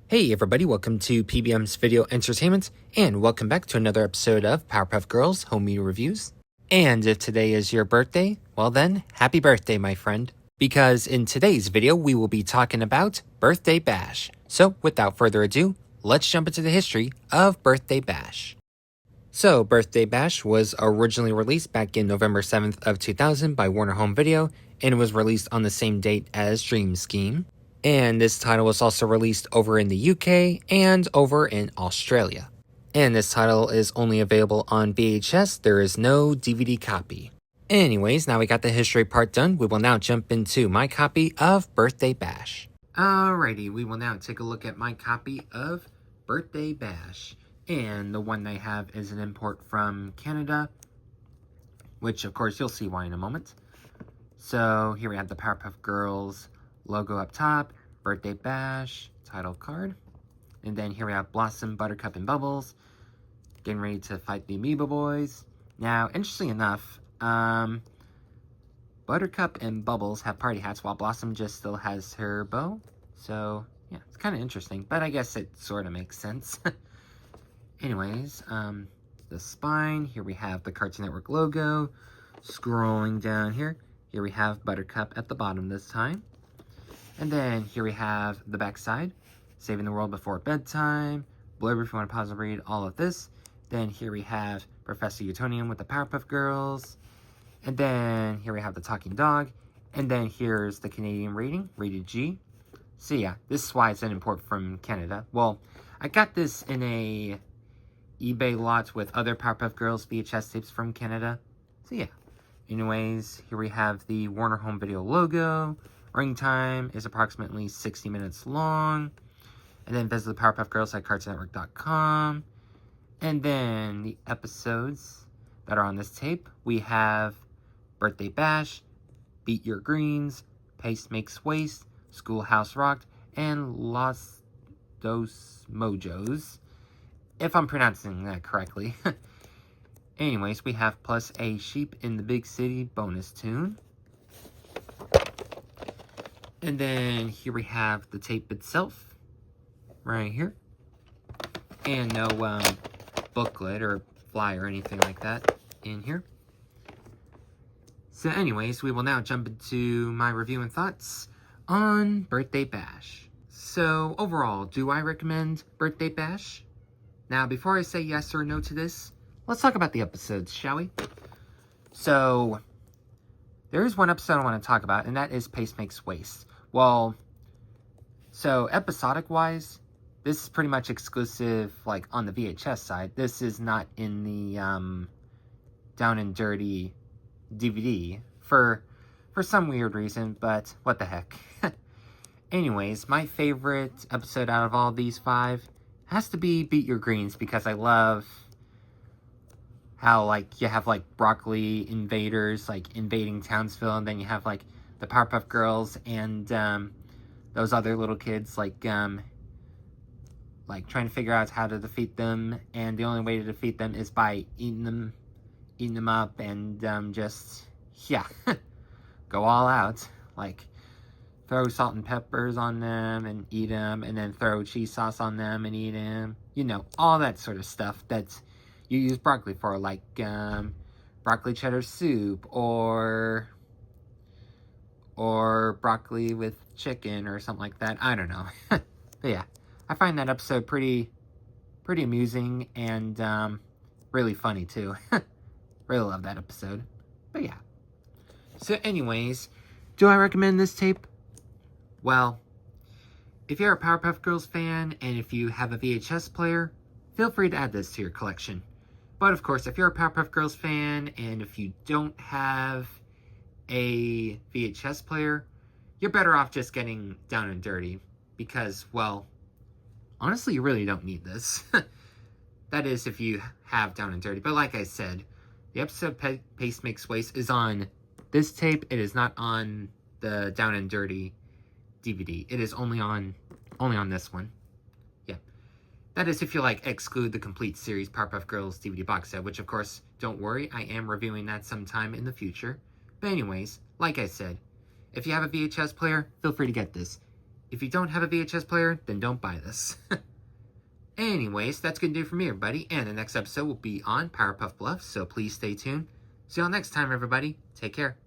Hey everybody, welcome to PBM's Video Entertainment, and welcome back to another episode of Powerpuff Girls Home Media Reviews. And if today is your birthday, well then, happy birthday my friend. Because in today's video, we will be talking about Birthday Bash. So without further ado, let's jump into the history of Birthday Bash. So Birthday Bash was originally released back in November 7th of 2000 by Warner Home Video, and it was released on the same date as Dream Scheme. And this title was also released over in the UK and over in Australia. And this title is only available on VHS, there is no DVD copy. Anyways, now we got the history part done, we will now jump into my copy of Birthday Bash. Alrighty, we will now take a look at my copy of Birthday Bash. And the one I have is an import from Canada, which of course you'll see why in a moment. So here we have the Powerpuff Girls logo up top, Birthday Bash, title card. And then here we have Blossom, Buttercup, and Bubbles getting ready to fight the Amoeba Boys. Now, interestingly enough, Buttercup and Bubbles have party hats while Blossom just still has her bow. So, yeah, it's kind of interesting, but I guess it sort of makes sense. Anyways, the spine, here we have the Cartoon Network logo. Scrolling down here we have Buttercup at the bottom this time. And then here we have the back side, Saving the World Before Bedtime, blurb if you want to pause and read all of this. Then here we have Professor Utonium with the Powerpuff Girls. And then here we have the talking dog. And then here's the Canadian rating, rated G. So yeah, this is why it's an import from Canada. Well, I got this in a eBay lot with other Powerpuff Girls VHS tapes from Canada. So yeah. Anyways, here we have the Warner Home Video logo. Running time is approximately 60 minutes long. And then visit the Powerpuff Girls at cartoonnetwork.com. And then the episodes that are on this tape, we have Birthday Bash, Beat Your Greens, Pace Makes Waste, Schoolhouse Rocked, and Los Dos Mojos, if I'm pronouncing that correctly. Anyways, we have plus a Sheep in the Big City bonus tune. And then here we have the tape itself, right here. And no booklet or flyer or anything like that in here. So anyways, we will now jump into my review and thoughts on Birthday Bash. So overall, do I recommend Birthday Bash? Now, before I say yes or no to this, let's talk about the episodes, shall we? So, there is one episode I want to talk about, and that is Pace Makes Waste. Well, so episodic-wise, this is pretty much exclusive, like, on the VHS side. This is not in the Down and Dirty DVD for some weird reason, but what the heck. Anyways, my favorite episode out of all these 5 has to be Beat Your Greens, because I love how, like, you have, like, broccoli invaders, like, invading Townsville, and then you have, like, the Powerpuff Girls and those other little kids, like, trying to figure out how to defeat them, and the only way to defeat them is by eating them up, and just, yeah, go all out, like, throw salt and peppers on them and eat them, and then throw cheese sauce on them and eat them, you know, all that sort of stuff that you use broccoli for, like, broccoli cheddar soup, or broccoli with chicken, or something like that, I don't know. But yeah, I find that episode pretty amusing, and really funny too. Really love that episode. But yeah. So anyways, do I recommend this tape? Well, if you're a Powerpuff Girls fan, and if you have a VHS player, feel free to add this to your collection. But of course, if you're a Powerpuff Girls fan, and if you don't have a VHS player, you're better off just getting Down and Dirty, because, well, honestly, you really don't need this. That is, if you have Down and Dirty. But like I said, the episode Pace Makes Waste is on this tape. It is not on the Down and Dirty DVD. It is only on this one. Yeah. That is if you, like, exclude the complete series Powerpuff Girls DVD box set, which, of course, don't worry, I am reviewing that sometime in the future. But anyways, like I said, if you have a VHS player, feel free to get this. If you don't have a VHS player, then don't buy this. Anyways, that's gonna do it for me, everybody. And the next episode will be on Powerpuff Bluff, so please stay tuned. See y'all next time, everybody. Take care.